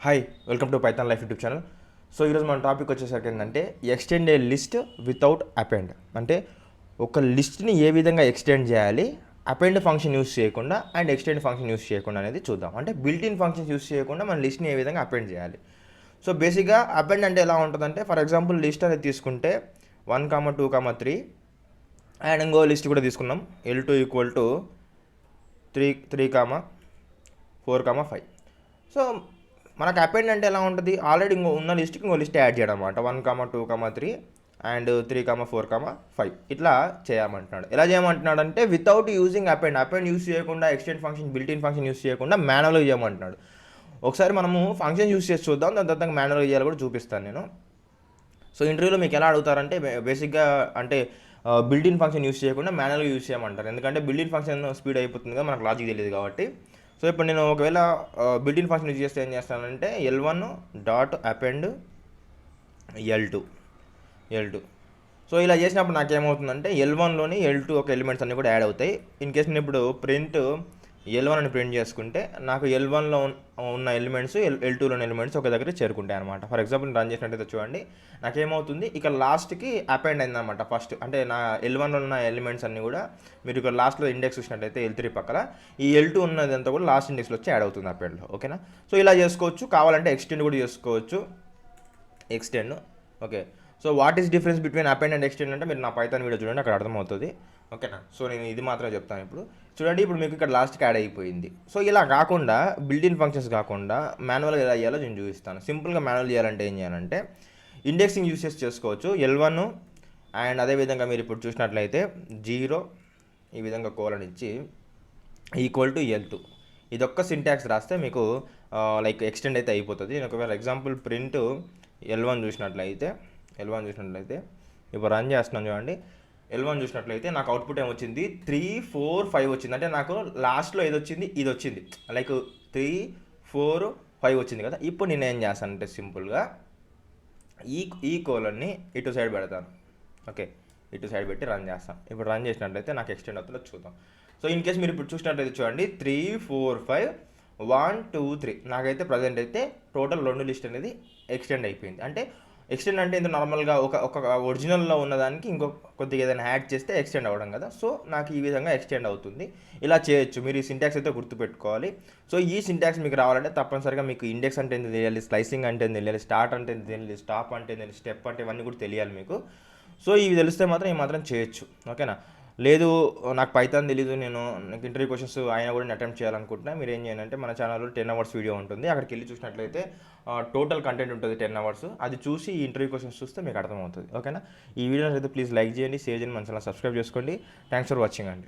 Hi welcome to Python life YouTube channel. So ఈరోజు మన topic వచ్చేసరికి ఏంటంటే ఎక్స్టెండ్ ఏ లిస్ట్ వితౌట్ అపెండ్. అంటే ఒక లిస్ట్ని ఏ విధంగా ఎక్స్టెండ్ చేయాలి అపెండ్ ఫంక్షన్ యూస్ చేయకుండా అండ్ ఎక్స్టెండ్ ఫంక్షన్ యూస్ చేయకుండా అనేది చూద్దాం. అంటే బిల్ట్ ఇన్ ఫంక్షన్స్ యూస్ చేయకుండా మన లిస్ట్ని ఏ విధంగా అపెండ్ చేయాలి. సో బేసిక్గా అపెండ్ అంటే ఎలా ఉంటుందంటే, ఫర్ ఎగ్జాంపుల్ లిస్ట్ అనేది తీసుకుంటే 1, 2, 3 అండ్ ఇంకో లిస్ట్ కూడా తీసుకున్నాం L2 = 3, 4, 5. సో మనకు అపెండ్ అంటే ఎలా ఉంటుంది, ఆల్రెడీ ఇంకో ఉన్న లిస్ట్కి ఇంకో లిస్ట్ యాడ్ చేయడం అనమాట. 1, 2, 3 అండ్ 3, 4, 5 ఇట్లా చేయమంటున్నాడు. ఎలా చేయమంటున్నాడు అంటే వితౌట్ యూజింగ్ అపెండ్ యూస్ చేయకుండా, extend function built in function use చేయకుండా మాన్యువల్గా చేయమంటున్నాడు. ఒకసారి మనము ఫంక్షన్ యూస్ చేసి చూద్దాం, దాని తర్వాత మాన్యువల్గా చేయాలి కూడా చూపిస్తాను నేను. సో ఇంటర్వ్యూలో మీకు ఎలా అడుగుతారంటే బేసిక్గా అంటే బిల్ట్ ఇన్ ఫంక్షన్ యూస్ చేయకుండా మాన్యువల్గా యూస్ చేయమంటారు. ఎందుకంటే బిల్ట్ ఇన్ ఫంక్షన్ స్పీడ్ అయిపోతుంది కదా, మనకు లాజిక్ తెలియదు కాబట్టి. సో ఇప్పుడు నేను ఒకవేళ బిల్ట్ ఇన్ ఫంక్షన్ యూజ్ చేస్తే ఏం చేస్తానంటే L1.append L2. సో ఇలా చేసినప్పుడు నాకేమవుతుందంటే L1లోని L2 ఒక ఎలిమెంట్స్ అన్నీ కూడా యాడ్ అవుతాయి. ఇన్ కేస్ నేను ఇప్పుడు ప్రింట్ L1 అని ప్రింట్ చేసుకుంటే నాకు L1లో ఉన్న ఎలిమెంట్స్ L2లోని ఎలిమెంట్స్ ఒక దగ్గర చేరుకుంటాయి అనమాట. ఫర్ ఎగ్జాంపుల్ రన్ చేసినట్టయితే చూడండి, నాకేమవుతుంది ఇక్కడ లాస్ట్కి అపెండ్ అయిందనమాట. ఫస్ట్ అంటే నా L1లో ఉన్న ఎలిమెంట్స్ అన్నీ కూడా మీరు ఇక్కడ లాస్ట్లో ఇండెక్స్ చూసినట్టయితే L3 పక్కన ఈ L2 ఉన్నదంతా కూడా లాస్ట్ ఇండెక్స్లో వచ్చి యాడ్ అవుతుంది అపెండ్లో. ఓకేనా? సో ఇలా చేసుకోవచ్చు. కావాలంటే ఎక్స్టెండ్ కూడా చేసుకోవచ్చు. Extend okay. So what is difference between append and extend అంటే మీరు నా పైథాన్ వీడియో చూడండి, అక్కడ అర్థమవుతుంది. ఓకేనా? సో నేను ఇది మాత్రమే చెప్తాను ఇప్పుడు. చూడండి, ఇప్పుడు మీకు ఇక్కడ లాస్ట్కి యాడ్ అయిపోయింది. సో ఇలా కాకుండా బిల్ట్ ఇన్ ఫంక్షన్స్ కాకుండా మాన్యువల్గా ఎలా చేయాలో నేను చూపిస్తాను. సింపుల్గా మాన్యువల్ చేయాలంటే ఏం చేయాలంటే ఇండెక్సింగ్ యూసెస్ చేసుకోవచ్చు. L1 అండ్ అదేవిధంగా మీరు ఇప్పుడు చూసినట్లయితే 0 ఈ విధంగా కోలన్ ఇచ్చి =L2 ఇదొక్క సింటాక్స్ రాస్తే మీకు లైక్ ఎక్స్టెండ్ అయితే అయిపోతుంది. నేను ఒకవేళ ఎగ్జాంపుల్ ప్రింట్ L1 చూసినట్లయితే ఇప్పుడు రన్ చేస్తున్నాను చూడండి. L1 చూసినట్లయితే నాకు అవుట్పుట్ ఏమొచ్చింది 3, 4, 5 వచ్చింది. అంటే నాకు లాస్ట్లో ఇది వచ్చింది లైక్ 3, 4, 5 వచ్చింది కదా. ఇప్పుడు నేను ఏం చేస్తానంటే సింపుల్గా ఈ కోలన్ని ఇటు సైడ్ పెడతాను. ఓకే, ఇటు సైడ్ పెట్టి రన్ చేస్తాను. ఇప్పుడు రన్ చేసినట్లయితే నాకు ఎక్స్టెండ్ అవుతుందో చూద్దాం. సో ఇన్ కేస్ మీరు ఇప్పుడు చూసినట్లయితే చూడండి 3, 4, 5 1, 2, 3 నాకైతే ప్రజెంట్ అయితే టోటల్ 2 లిస్ట్ అనేది ఎక్స్టెండ్ అయిపోయింది. అంటే ఎక్స్టెండ్ అంటే ఇది నార్మల్గా ఒక ఒరిజినల్లో ఉన్నదానికి ఇంకో కొద్దిగా ఏదైనా యాడ్ చేస్తే ఎక్స్టెండ్ అవ్వడం కదా. సో నాకు ఈ విధంగా ఎక్స్టెండ్ అవుతుంది. ఇలా చేయొచ్చు. మీరు ఈ సింటాక్స్ అయితే గుర్తుపెట్టుకోవాలి. సో ఈ సింటాక్స్ మీకు రావాలంటే తప్పనిసరిగా మీకు ఇండెక్స్ అంటే ఏంటి తెలియాలి, స్లైసింగ్ అంటే ఏంటి తెలియాలి, స్టార్ట్ అంటే ఏంటి తెలియాలి, స్టాప్ అంటే ఏంటి, స్టెప్ అంటే ఇవన్నీ కూడా తెలియాలి మీకు. సో ఇవి తెలిస్తే మాత్రం ఈ మాత్రం చేయొచ్చు. ఓకేనా? లేదు నాకు పైథాన్ తెలీదు, నాకు ఇంటర్వ్యూ క్వశ్చన్స్ అయినా కూడా నేను అటెంప్ట్ చేయాలనుకుంటున్నా, మీరు ఏం చేయాలంటే మన ఛానల్లో 10 hours వీడియో ఉంటుంది. అక్కడికి వెళ్ళి చూసినట్లయితే టోటల్ కంటెంట్ ఉంటుంది 10 hours. అది చూసి ఈ ఇంటర్వ్యూ క్వశ్చన్స్ చూస్తే మీకు అర్థమవుతుంది. ఓకేనా? ఈ వీడియోని అయితే ప్లీజ్ లైక్ చేయండి, షేర్ చేయండి, మన ఛానల్ సబ్స్క్రైబ్ చేసుకోండి. థ్యాంక్స్ ఫర్ వాచింగ్ అండి.